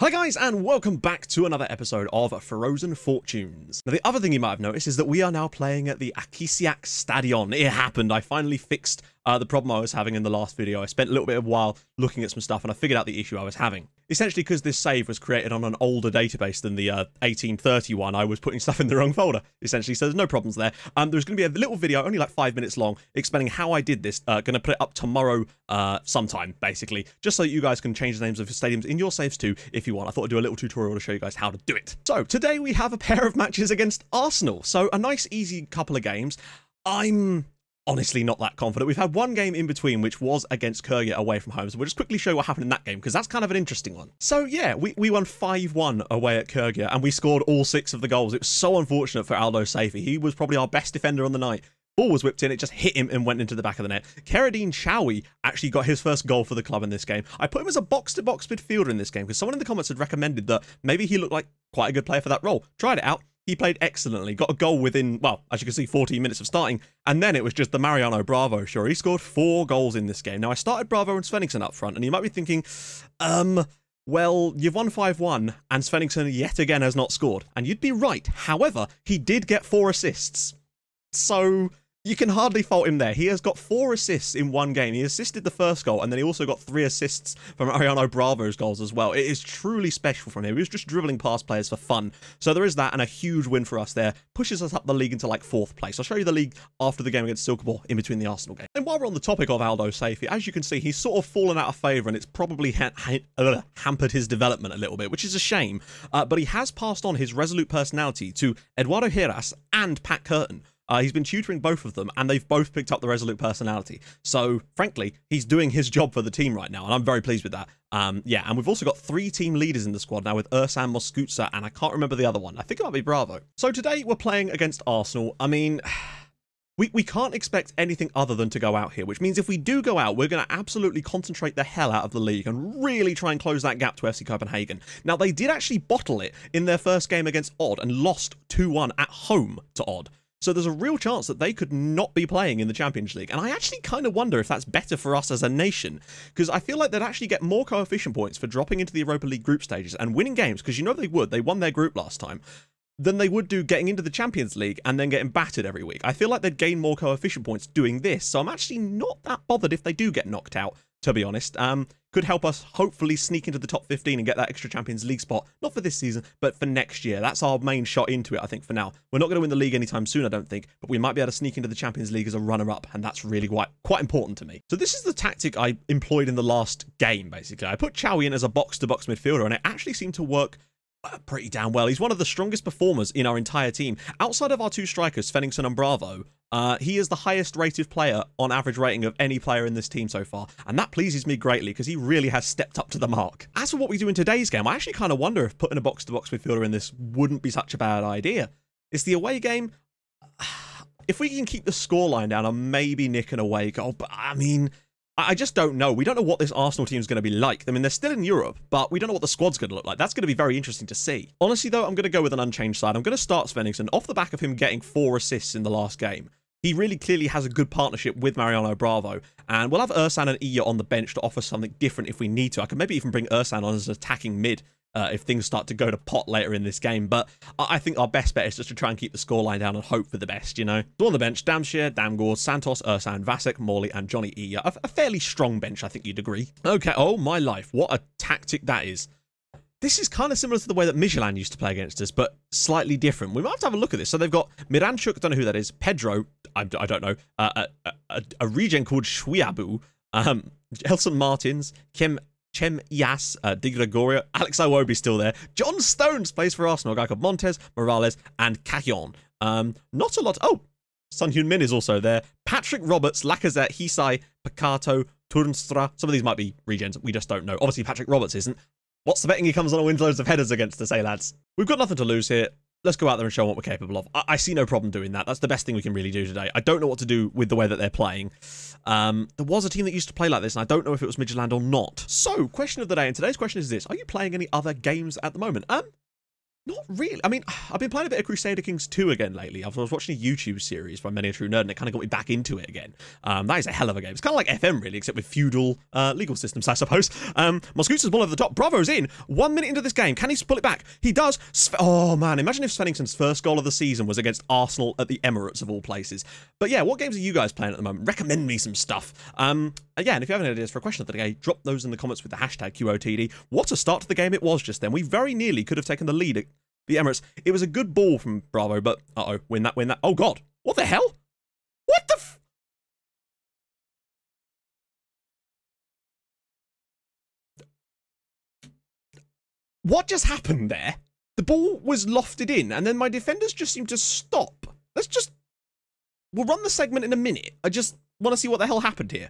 Hi guys, and welcome back to another episode of Frozen Fortunes. Now, the other thing you might have noticed is that we are now playing at the Akisiak Stadion. It happened. I finally fixed the problem I was having in the last video. I spent a little bit of a while looking at some stuff, and I figured out the issue I was having. Essentially, because this save was created on an older database than the 1831, I was putting stuff in the wrong folder, essentially, so there's no problems there. There's going to be a little video, only like 5 minutes long, explaining how I did this. Going to put it up tomorrow sometime, basically, just so that you guys can change the names of stadiums in your saves too, if you want. I thought I'd do a little tutorial to show you guys how to do it. So, today we have a pair of matches against Arsenal. So, a nice, easy couple of games. I'm honestly not that confident. We've had one game in between, which was against Kyrgyz away from home, so we'll just quickly show you what happened in that game, because that's kind of an interesting one. So yeah, we won 5-1 away at Kyrgyz, and we scored all 6 of the goals. It was so unfortunate for Aldo Saifi. He was probably our best defender on the night. Ball was whipped in, it just hit him and went into the back of the net. Keradine Chawi actually got his first goal for the club in this game. I put him as a box-to-box midfielder in this game, because someone in the comments had recommended that maybe he looked like quite a good player for that role. Tried it out. He played excellently, got a goal within, well, as you can see, 14 minutes of starting, and then it was just the Mariano Bravo show. He scored 4 goals in this game. Now, I started Bravo and Svenningsson up front, and you might be thinking, well, you've won 5-1, and Svenningsson yet again has not scored. And you'd be right. However, he did get 4 assists. So you can hardly fault him there. He has got 4 assists in one game. He assisted the first goal, and then he also got 3 assists from Mariano Bravo's goals as well. It is truly special from him. He was just dribbling past players for fun. So there is that, and a huge win for us there. Pushes us up the league into like 4th place. I'll show you the league after the game against Silkeborg in between the Arsenal game. And while we're on the topic of Aldo Saifi, as you can see, he's sort of fallen out of favour, and it's probably hampered his development a little bit, which is a shame. But he has passed on his resolute personality to Eduardo Heras and Pat Curtin. He's been tutoring both of them, and they've both picked up the resolute personality. So, frankly, he's doing his job for the team right now, and I'm very pleased with that. Yeah, and we've also got 3 team leaders in the squad now with Ersan Moskutsa, and I can't remember the other one. I think it might be Bravo. So today, we're playing against Arsenal. I mean, we can't expect anything other than to go out here, which means if we do go out, we're going to absolutely concentrate the hell out of the league and really try and close that gap to FC Copenhagen. Now, they did actually bottle it in their first game against Odd and lost 2-1 at home to Odd. So there's a real chance that they could not be playing in the Champions League. And I actually kind of wonder if that's better for us as a nation, because I feel like they'd actually get more coefficient points for dropping into the Europa League group stages and winning games, because you know they would. They won their group last time, than they would do getting into the Champions League and then getting battered every week. I feel like they'd gain more coefficient points doing this. So I'm actually not that bothered if they do get knocked out, to be honest. Could help us hopefully sneak into the top 15 and get that extra Champions League spot. Not for this season, but for next year. That's our main shot into it, I think, for now. We're not going to win the league anytime soon, I don't think, but we might be able to sneak into the Champions League as a runner-up, and that's really quite important to me. So this is the tactic I employed in the last game, basically. I put Chawi in as a box-to-box midfielder, and it actually seemed to work pretty damn well. He's one of the strongest performers in our entire team. Outside of our 2 strikers, Svenningsson and Bravo, he is the highest rated player on average rating of any player in this team so far, and that pleases me greatly because he really has stepped up to the mark. As for what we do in today's game, I actually kind of wonder if putting a box-to-box midfielder in this wouldn't be such a bad idea. It's the away game. If we can keep the scoreline down and maybe nick an away goal, but I mean, I just don't know. We don't know what this Arsenal team is going to be like. I mean, they're still in Europe, but we don't know what the squad's going to look like. That's going to be very interesting to see. Honestly, though, I'm going to go with an unchanged side. I'm going to start Svenningsson off the back of him getting 4 assists in the last game. He really clearly has a good partnership with Mariano Bravo, and we'll have Ersan and Iya on the bench to offer something different if we need to. I could maybe even bring Ersan on as an attacking mid if things start to go to pot later in this game, but I think our best bet is just to try and keep the scoreline down and hope for the best, you know? So on the bench, Damshir, Damgård, Santos, Ersan, Vasek, Morley, and Johnny Iya. A fairly strong bench, I think you'd agree. Okay, oh my life, what a tactic that is. This is kind of similar to the way that Midtjylland used to play against us, but slightly different. We might have to have a look at this. So they've got Miranchuk, don't know who that is, Pedro, I don't know, a regen called Shwiabu, Elson Martins, Chem Ias, Di Gregorio, Alex Iwobi's still there, John Stones plays for Arsenal, a guy called Montes, Morales, and Cahillon. Not a lot. Oh, Sun Hyun Min is also there. Patrick Roberts, Lacazette, Hisai, Picato, Turnstra. Some of these might be regens. We just don't know. Obviously, Patrick Roberts isn't. What's the betting he comes on and wins loads of headers against us, eh, lads? We've got nothing to lose here. Let's go out there and show them what we're capable of. I see no problem doing that. That's the best thing we can really do today. I don't know what to do with the way that they're playing. There was a team that used to play like this, and I don't know if it was Midtjylland or not. So, question of the day, and today's question is this. Are you playing any other games at the moment? Not really. I mean, I've been playing a bit of Crusader Kings 2 again lately. I was watching a YouTube series by Many a True Nerd, and it kind of got me back into it again. That is a hell of a game. It's kind of like FM, really, except with feudal legal systems, I suppose. Mosquito's ball over the top. Bravo's in. 1 minute into this game. Can he pull it back? He does. Oh, man. Imagine if Svenningson's first goal of the season was against Arsenal at the Emirates, of all places. But yeah, what games are you guys playing at the moment? Recommend me some stuff. Again, if you have any ideas for a question of the day, drop those in the comments with the hashtag QOTD. What a start to the game it was just then. We very nearly could have taken the lead at the Emirates. It was a good ball from Bravo, but win that. Oh god, what the hell? What the what just happened there? The ball was lofted in, and then my defenders just seemed to stop. We'll run the segment in a minute. I just want to see what the hell happened here.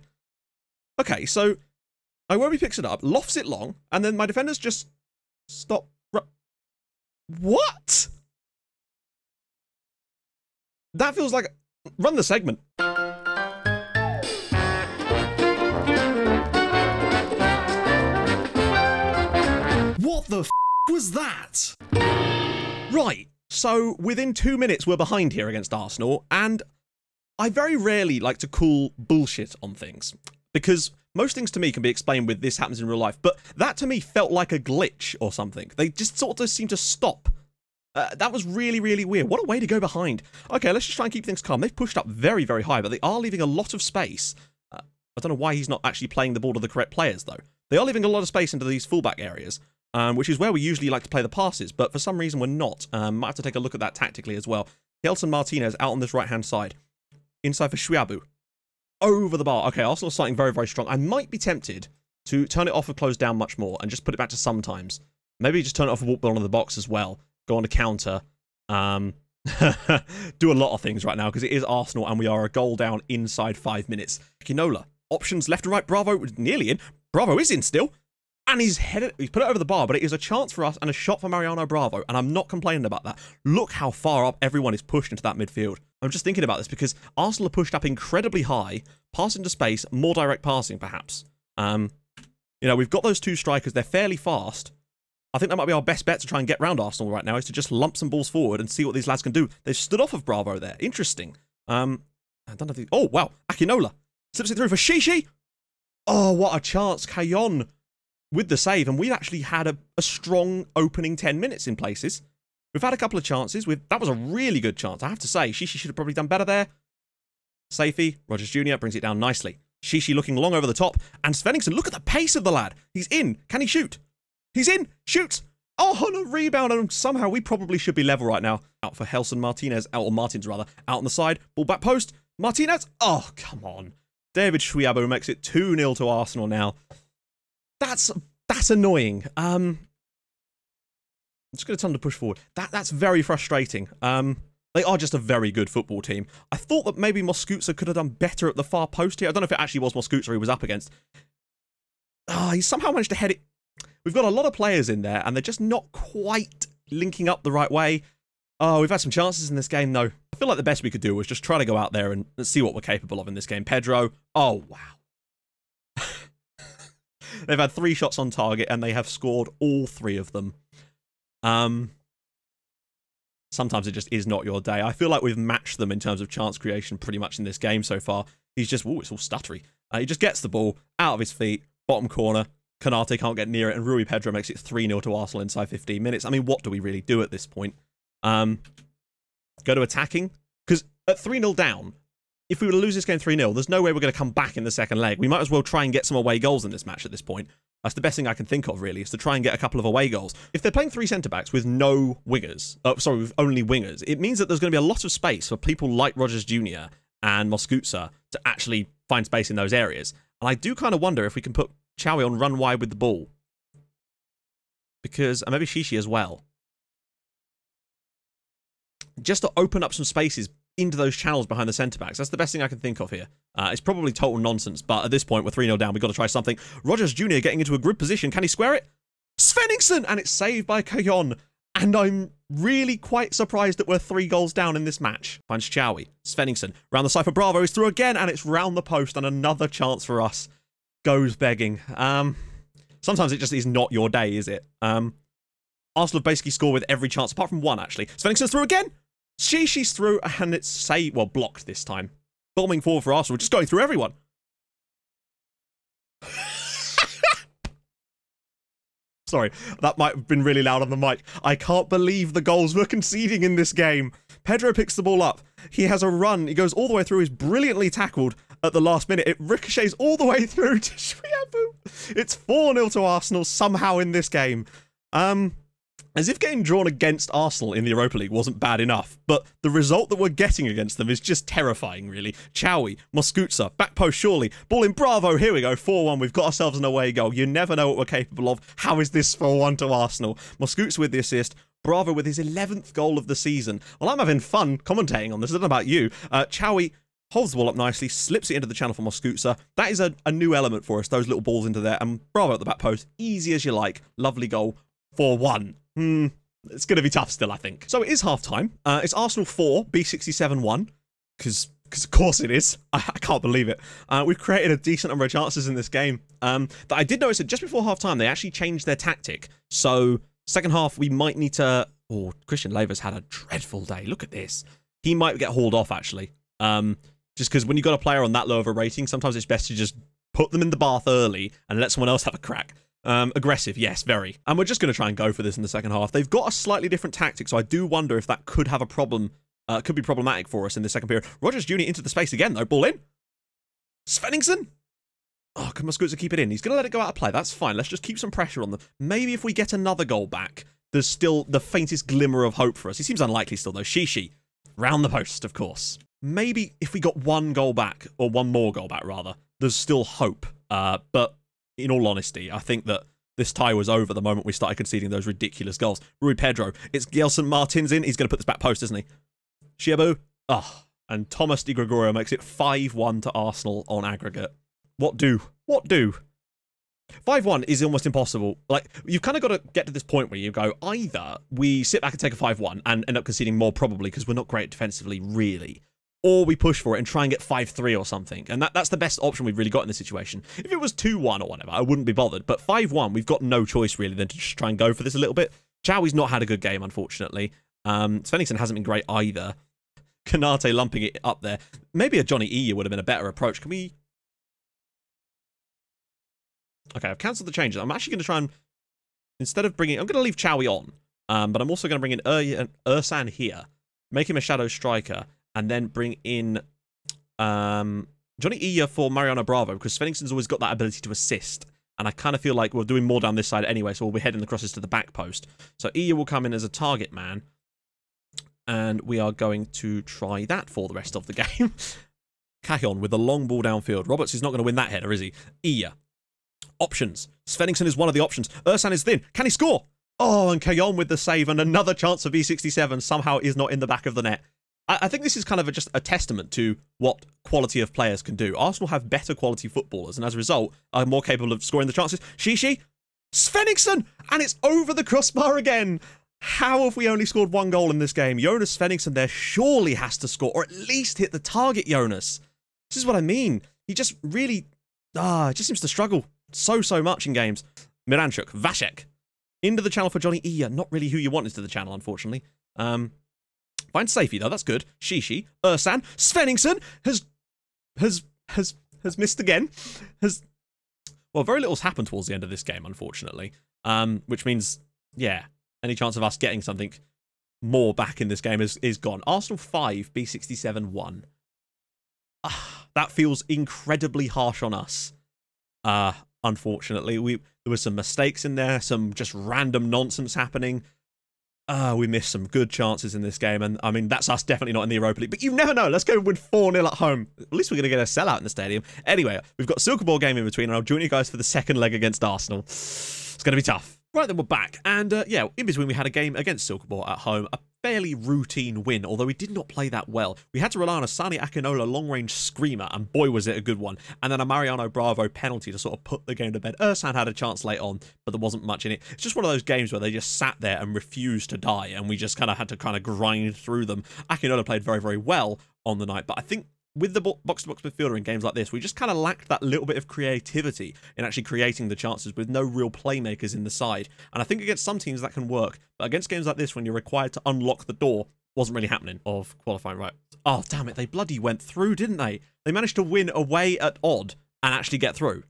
Okay, so Iwobi picks it up, lofts it long, and then my defenders just stop. What? That feels like... Run the segment. What the f was that? Right, so within 2 minutes we're behind here against Arsenal, and I very rarely like to call bullshit on things, because most things to me can be explained with this happens in real life, but that to me felt like a glitch or something. They just sort of seem to stop. That was really, really weird. What a way to go behind. Okay, let's just try and keep things calm. They've pushed up very, very high, but they are leaving a lot of space. I don't know why he's not actually playing the ball to the correct players, though. They are leaving a lot of space into these fullback areas, which is where we usually like to play the passes, but for some reason we're not. Might have to take a look at that tactically as well. Gelson Martinez out on this right-hand side. Inside for Shuabu. Over the bar. Okay, Arsenal starting very, very strong. I might be tempted to turn it off and close down much more and just put it back to sometimes. Maybe just turn it off and walk ball into the box as well. Go on a counter. Do a lot of things right now because it is Arsenal and we are a goal down inside 5 minutes. Kinola. Options left and right. Bravo nearly in. Bravo is in still. And he's put it over the bar, but it is a chance for us and a shot for Mariano Bravo. And I'm not complaining about that. Look how far up everyone is pushed into that midfield. I'm just thinking about this because Arsenal are pushed up incredibly high, pass into space, more direct passing perhaps. You know, we've got those two strikers. They're fairly fast. I think that might be our best bet to try and get round Arsenal right now is to just lump some balls forward and see what these lads can do. They've stood off of Bravo there. Interesting. I don't know if oh, wow. Akinola slips it through for Shishi. Oh, what a chance. Kayon with the save. And we've actually had a strong opening 10 minutes in places. We've had a couple of chances. That was a really good chance, I have to say. Shishi should have probably done better there. Safey, Rogers Jr. brings it down nicely. Shishi looking long over the top. And Svenningson, look at the pace of the lad. He's in. Can he shoot? He's in. Shoots. Oh, on a rebound. And somehow we probably should be level right now. Out for Gelson Martinez. Or Martins, rather. Out on the side. Ball back post. Martinez. Oh, come on. David Shuabu makes it 2-0 to Arsenal now. That's annoying. I'm just going to tell them to push forward. That's very frustrating. They are just a very good football team. I thought that maybe Mosquitza could have done better at the far post here. I don't know if it actually was Mosquitza he was up against. He somehow managed to head it. We've got a lot of players in there, and they're just not quite linking up the right way. Oh, we've had some chances in this game, though. I feel like the best we could do was just try to go out there and see what we're capable of in this game. Pedro. Oh, wow. They've had 3 shots on target, and they have scored all 3 of them. Sometimes it just is not your day. I feel like we've matched them in terms of chance creation pretty much in this game so far. He's just, ooh, it's all stuttery. He just gets the ball out of his feet, bottom corner. Canate can't get near it, and Rui Pedro makes it 3-0 to Arsenal inside 15 minutes. I mean, what do we really do at this point? Go to attacking? Because at 3-0 down, if we were to lose this game 3-0, there's no way we're going to come back in the second leg. We might as well try and get some away goals in this match at this point. That's the best thing I can think of, really, is to try and get a couple of away goals. If they're playing 3 centre-backs with no wingers, with only wingers, it means that there's going to be a lot of space for people like Rogers Jr. and Mosquitza to actually find space in those areas. And I do kind of wonder if we can put Chowie on run wide with the ball. Because, and maybe Shishi as well. Just to open up some spaces into those channels behind the centre-backs. That's the best thing I can think of here. It's probably total nonsense, but at this point, we're 3-0 down. We've got to try something. Rogers Jr. getting into a good position. Can he square it? Svenningson! And it's saved by Kayon. And I'm really quite surprised that we're 3 goals down in this match. Finds Chowie. Svenningson. Round the side for Bravo. He's through again, and it's round the post, and another chance for us. Goes begging. Sometimes it just is not your day, is it? Arsenal have basically scored with every chance, apart from one, actually. Svenningson's through again. She's through, and it's blocked this time. Bombing forward for Arsenal, just going through everyone. Sorry, that might have been really loud on the mic. I can't believe the goals we're conceding in this game. Pedro picks the ball up. He has a run. He goes all the way through. He's brilliantly tackled at the last minute. It ricochets all the way through to Shriabu. It's 4-0 to Arsenal somehow in this game. As if getting drawn against Arsenal in the Europa League wasn't bad enough, but the result that we're getting against them is just terrifying, really. Chowie, Moscuza, back post surely, ball in, Bravo, here we go, 4-1, we've got ourselves an away goal. You never know what we're capable of. How is this 4-1 to Arsenal? Moscuza with the assist, Bravo with his 11th goal of the season. Well, I'm having fun commentating on this, I don't know about you. Chowie holds the ball up nicely, slips it into the channel for Moscuza. That is a new element for us, those little balls into there, and Bravo at the back post, easy as you like, lovely goal, 4-1. It's going to be tough still, I think. So it is half-time. It's Arsenal 4, B67 1, because of course it is. I can't believe it. We've created a decent number of chances in this game. That I did notice that just before half-time, they actually changed their tactic. So second half, we might need to... Oh, Christian Lever's had a dreadful day. Look at this. He might get hauled off, actually. Just because when you've got a player on that low of a rating, sometimes it's best to just put them in the bath early and let someone else have a crack. Aggressive, yes, very. And we're just going to try and go for this in the second half. They've got a slightly different tactic, so I do wonder if that could have a problem, could be problematic for us in the second period. Rogers Jr. into the space again, though. Ball in. Svenningson. Oh, can Moscuza keep it in? He's going to let it go out of play. That's fine. Let's just keep some pressure on them. Maybe if we get another goal back, there's still the faintest glimmer of hope for us. He seems unlikely still, though. Shishi. Round the post, of course. Maybe if we got one goal back, or one more goal back, rather, there's still hope. But in all honesty, I think that this tie was over the moment we started conceding those ridiculous goals. Rui Pedro. It's Gelson Martins in. He's going to put this back post, isn't he? Shiabu. Oh, and Thomas Di Gregorio makes it 5-1 to Arsenal on aggregate. What do? What do? 5-1 is almost impossible. Like, you've kind of got to get to this point where you go, either we sit back and take a 5-1 and end up conceding more probably because we're not great defensively, really, or we push for it and try and get 5-3 or something. And that's the best option we've really got in this situation. If it was 2-1 or whatever, I wouldn't be bothered. But 5-1, we've got no choice, really, than to just try and go for this a little bit. Chowie's not had a good game, unfortunately. Svenningson hasn't been great either. Kanate lumping it up there. Maybe a Johnny E would have been a better approach. Can we... Okay, I've cancelled the changes. I'm actually going to try and... Instead of bringing... I'm going to leave Chowie on. But I'm also going to bring in Ersan here. Make him a shadow striker. And then bring in Johnny Iya for Mariano Bravo, because Svenningson's always got that ability to assist. And I kind of feel like we're doing more down this side anyway, so we'll be heading the crosses to the back post. So Iya will come in as a target man. And we are going to try that for the rest of the game. Cajon with a long ball downfield. Roberts is not going to win that header, is he? Iya. Options. Svenningson is one of the options. Ersan is thin. Can he score? Oh, and Cajon with the save, and another chance for V67 somehow is not in the back of the net. I think this is kind of just a testament to what quality of players can do. Arsenal have better quality footballers, and as a result, are more capable of scoring the chances. Shishi, Svenningson, and it's over the crossbar again. How have we only scored one goal in this game? Jonas Svenningson there surely has to score, or at least hit the target, Jonas. This is what I mean. He just really, just seems to struggle so much in games. Miranchuk, Vasek, into the channel for Johnny Iya. Not really who you want into the channel, unfortunately. Finds safety though, that's good. Shishi, Ersan, Svenningson has missed again. Well, very little's happened towards the end of this game, unfortunately. Which means, yeah, any chance of us getting something more back in this game is gone. Arsenal 5, B67 1. That feels incredibly harsh on us. Unfortunately, there were some mistakes in there, some just random nonsense happening. We missed some good chances in this game, and I mean, that's us definitely not in the Europa League, but you never know. Let's go win 4-0 at home. At least we're going to get a sellout in the stadium. Anyway, we've got a Silker Ball game in between, and I'll join you guys for the second leg against Arsenal. It's going to be tough. Right, then we're back, and yeah, in between we had a game against Silker Ball at home, a fairly routine win, although we did not play that well. We had to rely on a Sani Akinola long-range screamer, and boy was it a good one, and then a Mariano Bravo penalty to sort of put the game to bed. Ersan had a chance late on, but there wasn't much in it. It's just one of those games where they just sat there and refused to die, and we just kind of had to grind through them. Akinola played very, very well on the night, but I think with the box-to-box midfielder in games like this, we just kind of lacked that little bit of creativity in actually creating the chances with no real playmakers in the side. And I think against some teams that can work, but against games like this when you're required to unlock the door, wasn't really happening of qualifying right. Oh, damn it, they bloody went through, didn't they? They managed to win away at odd and actually get through.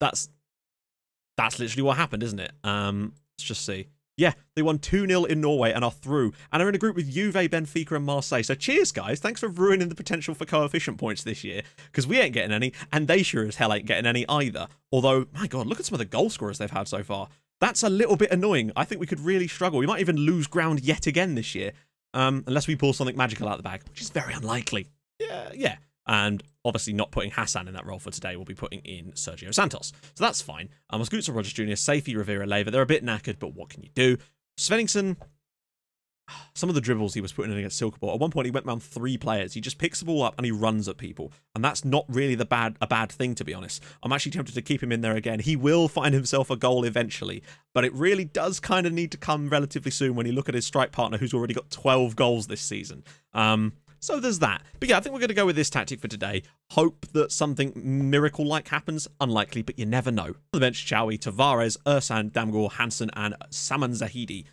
That's literally what happened, isn't it? Let's just see. Yeah, they won 2-0 in Norway and are through. And are in a group with Juve, Benfica and Marseille. So cheers, guys. Thanks for ruining the potential for coefficient points this year. Because we ain't getting any, and they sure as hell ain't getting any either. Although, my God, look at some of the goal scorers they've had so far. That's a little bit annoying. I think we could really struggle. We might even lose ground yet again this year. Unless we pull something magical out of the bag, which is very unlikely. Yeah. And obviously not putting Hassan in that role for today. We'll be putting in Sergio Santos. So that's fine. Mosquito, Rogers Jr., Safey, Rivera, Leva. They're a bit knackered, but what can you do? Svenningsson, some of the dribbles he was putting in against Silkeborg. At one point, he went around 3 players. He just picks the ball up and he runs at people. And that's not really a bad thing, to be honest. I'm actually tempted to keep him in there again. He will find himself a goal eventually. But it really does kind of need to come relatively soon when you look at his strike partner, who's already got 12 goals this season. So there's that. But yeah, I think we're going to go with this tactic for today. Hope that something miracle-like happens. Unlikely, but you never know. On the bench, Chowie, Tavares, Ersan, Damgor, Hansen, and Saman Zahidi.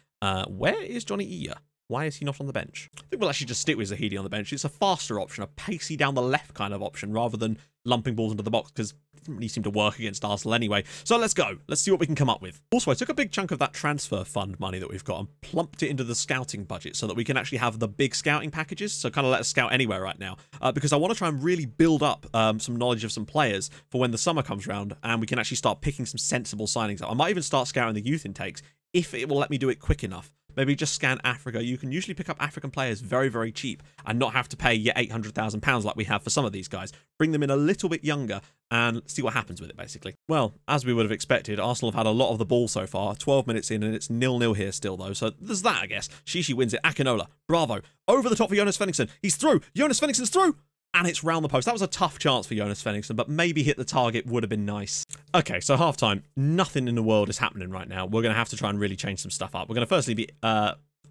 Where is Johnny Iya? Why is he not on the bench? I think we'll actually just stick with Zahidi on the bench. It's a faster option, a pacey down the left kind of option, rather than lumping balls into the box, because it didn't really seem to work against Arsenal anyway. So let's go. Let's see what we can come up with. Also, I took a big chunk of that transfer fund money that we've got and plumped it into the scouting budget so that we can actually have the big scouting packages. So kind of let us scout anywhere right now, because I want to try and really build up some knowledge of some players for when the summer comes around and we can actually start picking some sensible signings up. I might even start scouting the youth intakes if it will let me do it quick enough. Maybe just scan Africa. You can usually pick up African players very, very cheap and not have to pay your £800,000 like we have for some of these guys. Bring them in a little bit younger and see what happens with it, basically. Well, as we would have expected, Arsenal have had a lot of the ball so far. 12 minutes in and it's 0-0 here still, though. So there's that, I guess. Shishi wins it. Akinola. Bravo. Over the top for Jonas Svenningsson. He's through. Jonas Svenningsson's through. And it's round the post. That was a tough chance for Jonas Svenningsson, but maybe hit the target would have been nice. Okay, so half-time. Nothing in the world is happening right now. We're going to have to try and really change some stuff up. We're going to firstly be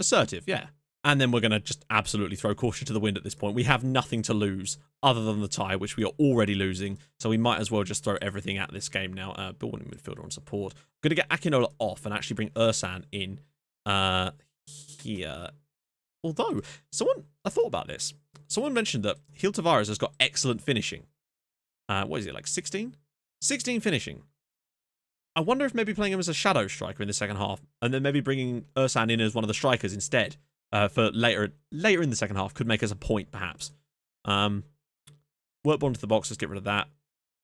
assertive, yeah. And then we're going to just absolutely throw caution to the wind at this point. We have nothing to lose other than the tie, which we are already losing. So we might as well just throw everything at this game now. Building midfielder on support. I'm going to get Akinola off and actually bring Ersan in here. Although, I thought about this. Someone mentioned that Gil Tavares has got excellent finishing. What is it, like 16? 16 finishing. I wonder if maybe playing him as a shadow striker in the second half, and then maybe bringing Ersan in as one of the strikers instead for later in the second half could make us a point, perhaps. Work ball into the box, let's get rid of that.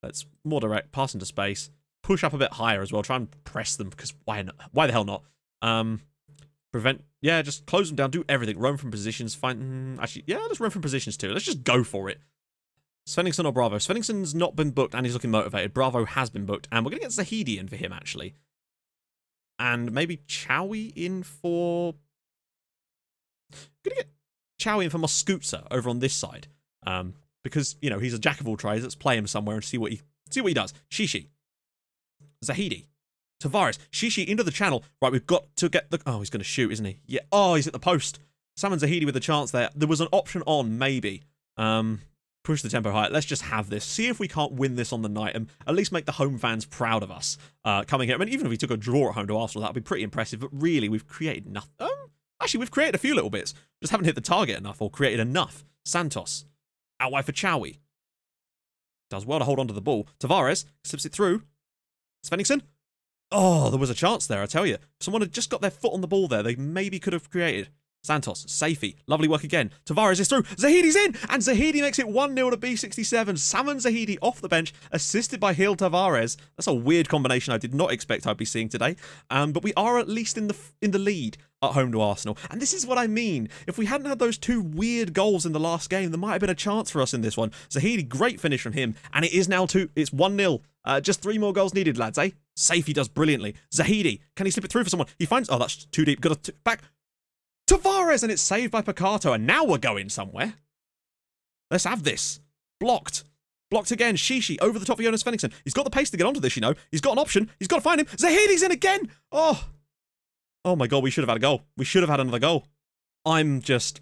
Let's more direct, pass into space, push up a bit higher as well, try and press them, because why not? Why the hell not? Yeah, just close them down, do everything, roam from positions, actually, yeah, let's roam from positions too. Let's just go for it. Svenningsson or Bravo? Svenningsson's not been booked and he's looking motivated. Bravo has been booked and we're going to get Zahidi in for him, actually. And maybe Chowie in for... Going to get Chowie in for Mosquito over on this side. Because, you know, he's a jack of all trades. Let's play him somewhere and see what he does. Shishi. Zahidi. Tavares. Shishi into the channel. Right, we've got to get the... Oh, he's going to shoot, isn't he? Yeah. Oh, he's at the post. Salmon Zahidi with a chance there. There was an option on, maybe. Push the tempo high. Let's just have this. See if we can't win this on the night and at least make the home fans proud of us coming here. I mean, even if we took a draw at home to Arsenal, that would be pretty impressive. But really, we've created nothing. Actually, we've created a few little bits. Just haven't hit the target enough or created enough. Santos. Out wide for Chowie. Does well to hold on to the ball. Tavares slips it through. Svenningsson. Oh, there was a chance there, I tell you. If someone had just got their foot on the ball there, they maybe could have created. Santos, Safey, lovely work again. Tavares is through, Zahidi's in, and Zahidi makes it 1-0 to B67. Salmon Zahidi off the bench, assisted by Gil Tavares. That's a weird combination I did not expect I'd be seeing today. But we are at least in the lead at home to Arsenal. And this is what I mean. If we hadn't had those two weird goals in the last game, there might have been a chance for us in this one. Zahidi, great finish from him, and it is now it's 1-0. Just 3 more goals needed, lads, eh? Safey does brilliantly. Zahidi, can he slip it through for someone? He finds, oh, that's too deep. Got to back. Tavares, and it's saved by Picato, and now we're going somewhere. Let's have this. Blocked. Blocked again. Shishi over the top of Jonas Svenningsson. He's got the pace to get onto this, you know. He's got an option. He's got to find him. Zahidi's in again. Oh my God, we should have had a goal. We should have had another goal. I'm just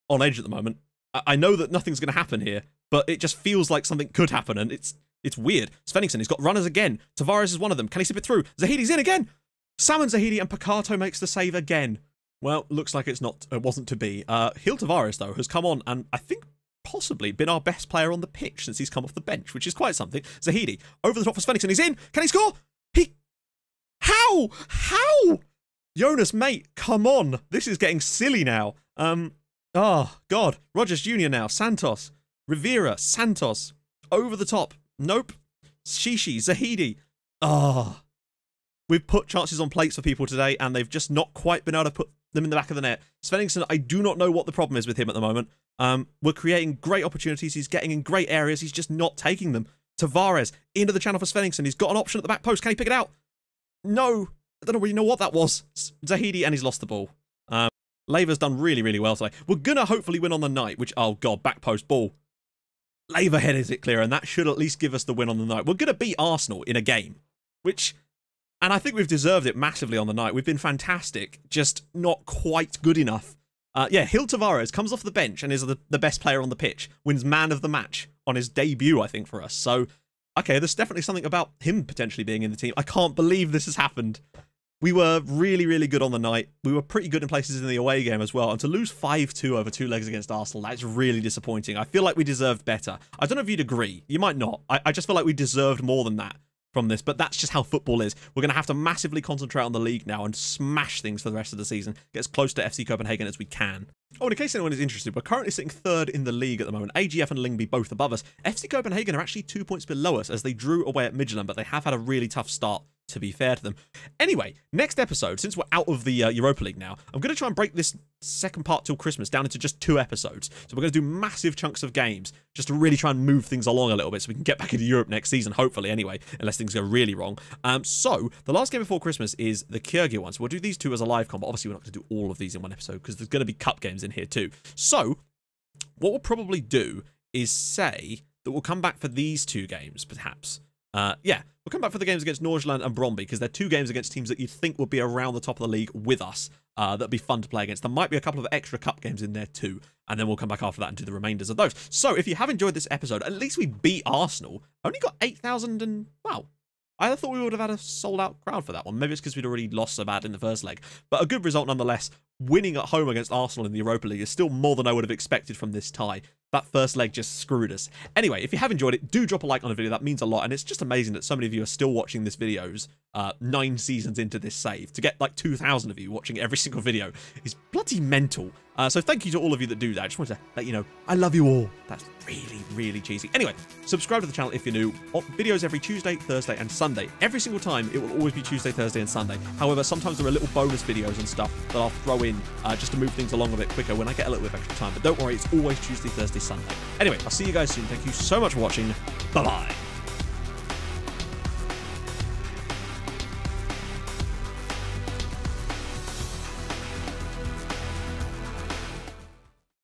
on edge at the moment. I know that nothing's going to happen here, but it just feels like something could happen, and it's weird. Svenningsson, he's got runners again. Tavares is one of them. Can he slip it through? Zahidi's in again. Salmon Zahidi, and Picato makes the save again. Well, looks like it wasn't to be. Gil Tavares, though, has come on and I think possibly been our best player on the pitch since he's come off the bench, which is quite something. Zahidi, over the top for Svenningsson. He's in. Can he score? How? Jonas, mate, come on. This is getting silly now. Oh, God. Rogers Jr. now. Santos. Rivera. Santos. Over the top. Nope. Shishi. Zahidi. Oh. We've put chances on plates for people today, and they've just not quite been able to put them in the back of the net. Svenningsson, I do not know what the problem is with him at the moment. We're creating great opportunities. He's getting in great areas. He's just not taking them. Tavares into the channel for Svenningsson. He's got an option at the back post. Can he pick it out? No. I don't really know what that was. Zahidi, and he's lost the ball. Lever's done really, really well today. We're going to hopefully win on the night, which, oh, God, back post ball. Lever headed it clear, and that should at least give us the win on the night. We're going to beat Arsenal in a game, which... And I think we've deserved it massively on the night. We've been fantastic, just not quite good enough. Yeah, Gil Tavares comes off the bench and is the best player on the pitch. Wins man of the match on his debut, I think, for us. So, okay, there's definitely something about him potentially being in the team. I can't believe this has happened. We were really, really good on the night. We were pretty good in places in the away game as well. And to lose 5-2 over 2 legs against Arsenal, that's really disappointing. I feel like we deserved better. I don't know if you'd agree. You might not. I just feel like we deserved more than that from this, but that's just how football is. We're going to have to massively concentrate on the league now and smash things for the rest of the season. Get as close to FC Copenhagen as we can. Oh, and in case anyone is interested, we're currently sitting 3rd in the league at the moment. AGF and Lyngby both above us. FC Copenhagen are actually 2 points below us as they drew away at Midtjylland, but they have had a really tough start, to be fair to them. Anyway, next episode, since we're out of the Europa League now, I'm going to try and break this second part till Christmas down into just 2 episodes. So we're going to do massive chunks of games just to really try and move things along a little bit so we can get back into Europe next season, hopefully, anyway, unless things go really wrong. So the last game before Christmas is the Kyrgyz one. So we'll do these 2 as a live comp, but obviously we're not going to do all of these in one episode because there's going to be cup games in here too. So what we'll probably do is say that we'll come back for these 2 games, perhaps. Yeah, we'll come back for the games against Nordsjælland and Brøndby because they're 2 games against teams that you'd think would be around the top of the league with us. That'd be fun to play against. There might be a couple of extra cup games in there too, and then we'll come back after that and do the remainders of those. So if you have enjoyed this episode, at least we beat Arsenal. Only got 8,000 and, wow. I thought we would have had a sold-out crowd for that one. Maybe it's because we'd already lost so bad in the first leg. But a good result nonetheless. Winning at home against Arsenal in the Europa League is still more than I would have expected from this tie. That first leg just screwed us. Anyway, if you have enjoyed it, do drop a like on the video. That means a lot. And it's just amazing that so many of you are still watching this videos 9 seasons into this save. To get like 2,000 of you watching every single video is bloody mental. So thank you to all of you that do that. I just wanted to let you know I love you all. That's really, really cheesy. Anyway, subscribe to the channel if you're new. Videos every Tuesday, Thursday, and Sunday. Every single time, it will always be Tuesday, Thursday, and Sunday. However, sometimes there are little bonus videos and stuff that I'll throw in just to move things along a bit quicker when I get a little bit of extra time. But don't worry, it's always Tuesday, Thursday, Sunday. Anyway, I'll see you guys soon. Thank you so much for watching. Bye-bye.